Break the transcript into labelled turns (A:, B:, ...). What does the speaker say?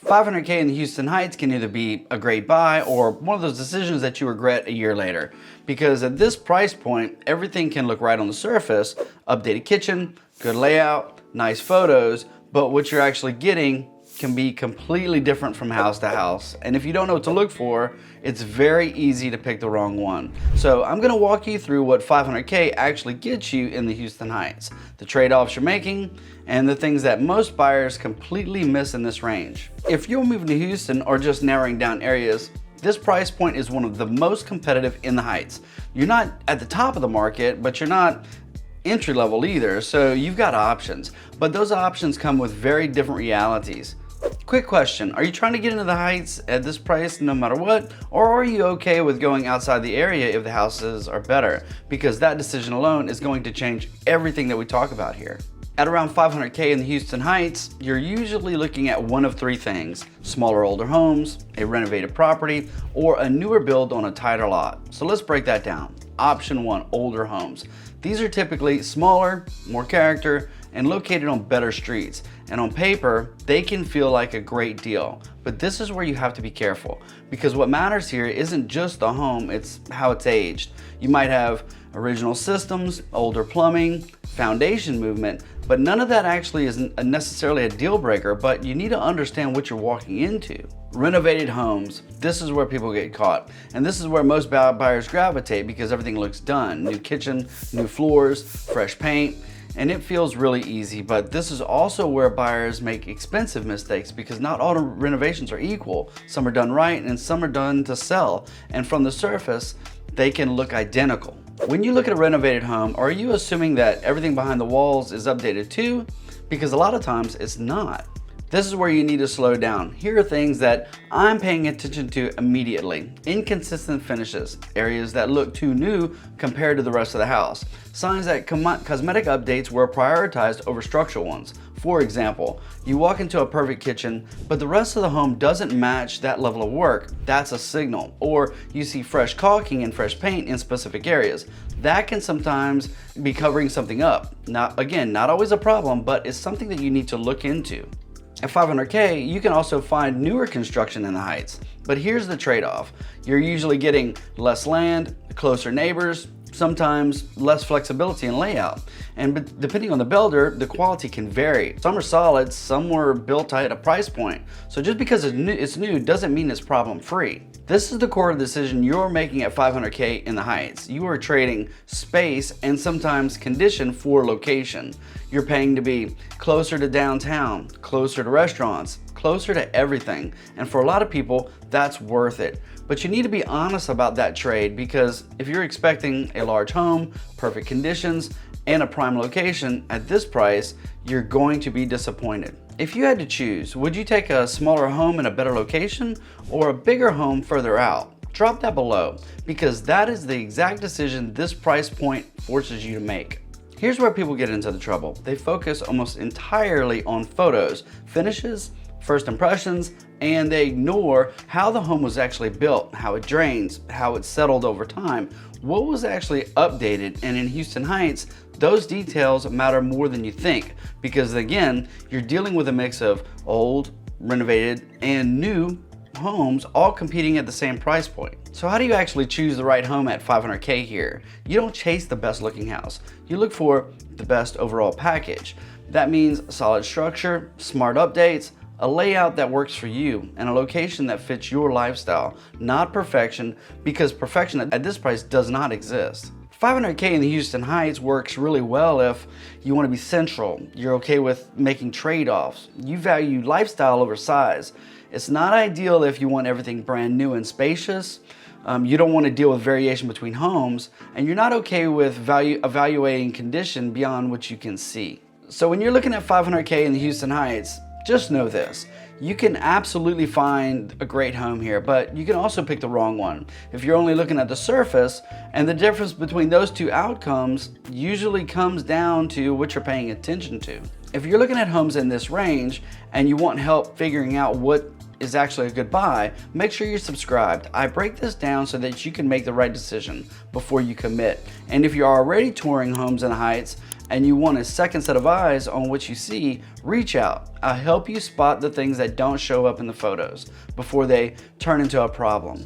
A: 500K in the Houston Heights can either be a great buy or one of those decisions that you regret a year later. Because at this price point, everything can look right on the surface, updated kitchen, good layout, nice photos, but what you're actually getting can be completely different from house to house. And if you don't know what to look for, it's very easy to pick the wrong one. So I'm gonna walk you through what 500K actually gets you in the Houston Heights, the trade-offs you're making, and the things that most buyers completely miss in this range. If you're moving to Houston or just narrowing down areas, this price point is one of the most competitive in the Heights. You're not at the top of the market, but you're not entry level either, so you've got options. But those options come with very different realities. Quick question, are you trying to get into the Heights at this price no matter what? Or are you okay with going outside the area if the houses are better? Because that decision alone is going to change everything that we talk about here. At around 500K in the Houston Heights, you're usually looking at one of three things: smaller older homes, a renovated property, or a newer build on a tighter lot. So let's break that down. Option one, older homes. These are typically smaller, more character, and located on better streets. And on paper, they can feel like a great deal. But this is where you have to be careful, because what matters here isn't just the home, it's how it's aged. You might have original systems, older plumbing, foundation movement, but none of that actually isn't necessarily a deal breaker, but you need to understand what you're walking into. Renovated homes, this is where people get caught. And this is where most buyers gravitate because everything looks done. New kitchen, new floors, fresh paint, and it feels really easy. But this is also where buyers make expensive mistakes because not all renovations are equal. Some are done right and some are done to sell. And from the surface, they can look identical. When you look at a renovated home, are you assuming that everything behind the walls is updated too? Because a lot of times it's not. This is where you need to slow down. Here are things that I'm paying attention to immediately. Inconsistent finishes, areas that look too new compared to the rest of the house. Signs that cosmetic updates were prioritized over structural ones. For example, you walk into a perfect kitchen, but the rest of the home doesn't match that level of work. That's a signal. Or you see fresh caulking and fresh paint in specific areas. That can sometimes be covering something up. Not always a problem, but it's something that you need to look into. At 500K, you can also find newer construction in the Heights. But here's the trade-off. You're usually getting less land, closer neighbors, sometimes less flexibility in layout. And depending on the builder, the quality can vary. Some are solid, some were built at a price point. So just because it's new doesn't mean it's problem-free. This is the core decision you're making at 500K in the Heights. You are trading space and sometimes condition for location. You're paying to be closer to downtown, closer to restaurants, closer to everything. And for a lot of people, that's worth it. But you need to be honest about that trade, because if you're expecting a large home, perfect conditions, and a prime location at this price, you're going to be disappointed. If you had to choose, would you take a smaller home in a better location or a bigger home further out? Drop that below, because that is the exact decision this price point forces you to make. Here's where people get into the trouble. They focus almost entirely on photos, finishes, first impressions, and they ignore how the home was actually built, how it drains, how it settled over time, what was actually updated. And in Houston Heights, those details matter more than you think, because again, you're dealing with a mix of old, renovated, and new homes all competing at the same price point. So how do you actually choose the right home at 500K here? You don't chase the best looking house. You look for the best overall package. That means solid structure, smart updates, a layout that works for you, and a location that fits your lifestyle, not perfection, because perfection at this price does not exist. 500K in the Houston Heights works really well if you want to be central, you're okay with making trade-offs, you value lifestyle over size. It's not ideal if you want everything brand new and spacious, you don't want to deal with variation between homes, and you're not okay with evaluating condition beyond what you can see. So when you're looking at 500K in the Houston Heights, just know this, you can absolutely find a great home here, but you can also pick the wrong one. If you're only looking at the surface, and the difference between those two outcomes usually comes down to what you're paying attention to. If you're looking at homes in this range and you want help figuring out what is actually a good buy, make sure you're subscribed. I break this down so that you can make the right decision before you commit. And if you're already touring homes in the Heights and you want a second set of eyes on what you see, reach out. I'll help you spot the things that don't show up in the photos before they turn into a problem.